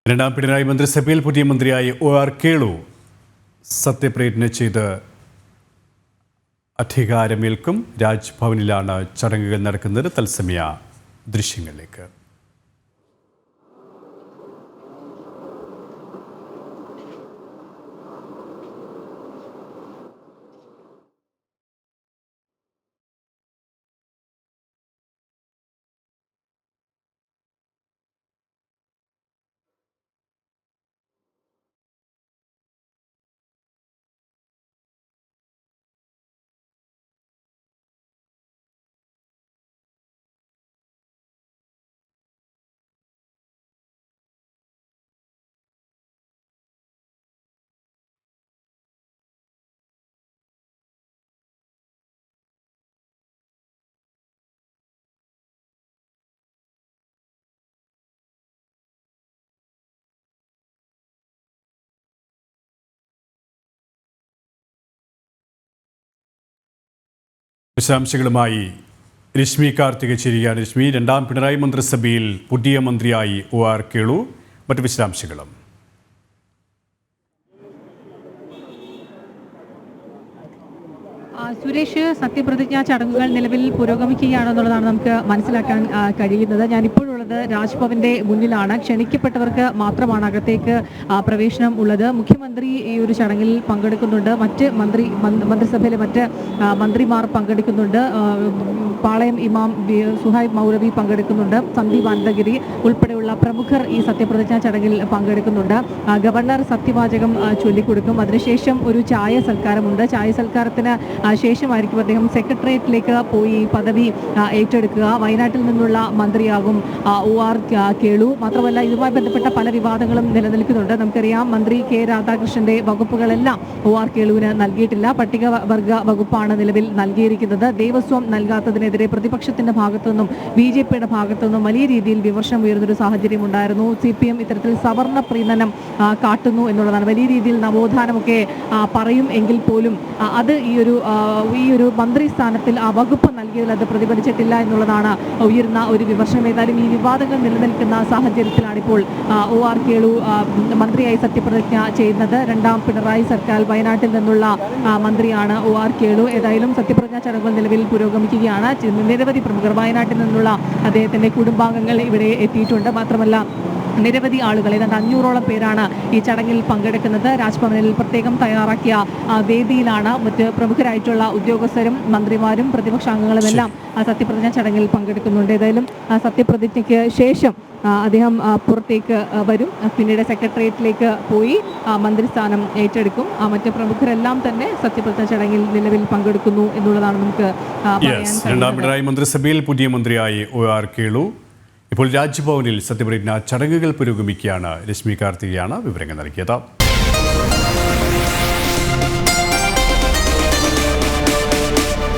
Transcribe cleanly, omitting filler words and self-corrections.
രണ്ടാം പിണറായി മന്ത്രിസഭയിൽ പുതിയ മന്ത്രിയായി OR കേളു സത്യപ്രതിജ്ഞ ചെയ്ത് അധികാരമേൽക്കും. രാജ്ഭവനിലാണ് ചടങ്ങുകൾ നടക്കുന്നത്. തത്സമയ ദൃശ്യങ്ങളിലേക്ക്. വിശദാംശങ്ങളുമായി രശ്മി കാർത്തിക ചേരുകയാണ്. രശ്മി, രണ്ടാം പിണറായി മന്ത്രിസഭയിൽ പുതിയ മന്ത്രിയായി OR കേളു. മറ്റു വിശദാംശങ്ങളും. സുരേഷ്, സത്യപ്രതിജ്ഞാ ചടങ്ങുകൾ നിലവിൽ പുരോഗമിക്കുകയാണെന്നുള്ളതാണ് നമുക്ക് മനസ്സിലാക്കാൻ കഴിയുന്നത്. ഞാനിപ്പോഴുള്ളത് രാജ്ഭവന്റെ മുന്നിലാണ്. ക്ഷണിക്കപ്പെട്ടവർക്ക് മാത്രമാണ് അകത്തേക്ക് പ്രവേശനം ഉള്ളത്. മുഖ്യമന്ത്രി ഈ ഒരു ചടങ്ങിൽ പങ്കെടുക്കുന്നുണ്ട്. മറ്റ് മന്ത്രിസഭയിലെ മറ്റ് മന്ത്രിമാർ പങ്കെടുക്കുന്നുണ്ട്. പാളയം ഇമാം സുഹൈബ് മൗലവി പങ്കെടുക്കുന്നുണ്ട്. സന്ദീപ് അനന്തഗിരി ഉൾപ്പെടെയുള്ള പ്രമുഖർ ഈ സത്യപ്രതിജ്ഞാ ചടങ്ങിൽ പങ്കെടുക്കുന്നുണ്ട്. ഗവർണർ സത്യവാചകം ചൊല്ലിക്കൊടുക്കും. അതിനുശേഷം ഒരു ചായ സൽക്കാരമുണ്ട്. ചായ സൽക്കാരത്തിന് ശേഷമായിരിക്കും അദ്ദേഹം സെക്രട്ടേറിയറ്റിലേക്ക് പോയി പദവി ഏറ്റെടുക്കുക. വയനാട്ടിൽ നിന്നുള്ള മന്ത്രിയാകും OR കേളു. മാത്രമല്ല, ഇതുമായി ബന്ധപ്പെട്ട പല വിവാദങ്ങളും നിലനിൽക്കുന്നുണ്ട്. നമുക്കറിയാം, മന്ത്രി K രാധാകൃഷ്ണന്റെ വകുപ്പുകളെല്ലാം OR കേളുവിന് നൽകിയിട്ടില്ല. പട്ടികവർഗ വകുപ്പാണ് നിലവിൽ നൽകിയിരിക്കുന്നത്. ദേവസ്വം നൽകാത്തതിനെതിരെ പ്രതിപക്ഷത്തിന്റെ ഭാഗത്തു നിന്നും BJPയുടെ ഭാഗത്തു നിന്നും വലിയ രീതിയിൽ വിമർശനം ഉയർന്നൊരു സാഹചര്യം ഉണ്ടായിരുന്നു. CPM ഇത്തരത്തിൽ സവർണ പ്രീണനം കാട്ടുന്നു എന്നുള്ളതാണ്. വലിയ രീതിയിൽ നവോത്ഥാനമൊക്കെ പറയും എങ്കിൽ പോലും അത് ഈ ഒരു മന്ത്രി സ്ഥാനത്തിൽ ആ വകുപ്പ് നൽകിയതിൽ അത് പ്രതിഫലിച്ചിട്ടില്ല എന്നുള്ളതാണ് ഉയർന്ന ഒരു വിമർശനം. ഏതായാലും ഈ വിവാദങ്ങൾ നിലനിൽക്കുന്ന സാഹചര്യത്തിലാണിപ്പോൾ OR കേളു മന്ത്രിയായി സത്യപ്രതിജ്ഞ ചെയ്യുന്നത്. രണ്ടാം പിണറായി സർക്കാർ വയനാട്ടിൽ നിന്നുള്ള മന്ത്രിയാണ് OR കേളു. ഏതായാലും സത്യപ്രതിജ്ഞാ ചടങ്ങുകൾ നിലവിൽ പുരോഗമിക്കുകയാണ്. നിരവധി പ്രമുഖർ വയനാട്ടിൽ നിന്നുള്ള അദ്ദേഹത്തിന്റെ കുടുംബാംഗങ്ങൾ ഇവിടെ എത്തിയിട്ടുണ്ട്. മാത്രമല്ല, നിരവധി ആളുകൾ, ഏതാണ്ട് 500ഓളം പേരാണ് ഈ ചടങ്ങിൽ പങ്കെടുക്കുന്നത്. രാജ്ഭവനിൽ പ്രത്യേകം തയ്യാറാക്കിയ വേദിയിലാണ് മറ്റ് പ്രമുഖരായിട്ടുള്ള ഉദ്യോഗസ്ഥരും മന്ത്രിമാരും പ്രതിപക്ഷാംഗങ്ങളും എല്ലാം സത്യപ്രതിജ്ഞാ ചടങ്ങിൽ പങ്കെടുക്കുന്നുണ്ട്. ഏതായാലും സത്യപ്രതിജ്ഞയ്ക്ക് ശേഷം അദ്ദേഹം പുറത്തേക്ക് വരും. പിന്നീട് സെക്രട്ടേറിയറ്റിലേക്ക് പോയി മന്ത്രിസ്ഥാനം ഏറ്റെടുക്കും. മറ്റ് പ്രമുഖരെല്ലാം തന്നെ സത്യപ്രതിജ്ഞാ ചടങ്ങിൽ നിലവിൽ പങ്കെടുക്കുന്നു എന്നുള്ളതാണ് നമുക്ക് പറയാൻ. രണ്ടാം പിണറായി മന്ത്രിസഭയിൽ പുതിയ മന്ത്രിയായി OR കേളു. ഇപ്പോൾ രാജ്ഭവനിൽ സത്യപ്രതിജ്ഞാ ചടങ്ങുകൾ പുരോഗമിക്കുകയാണ്. രശ്മി കാർത്തികയാണ് വിവരങ്ങൾ നൽകിയത്.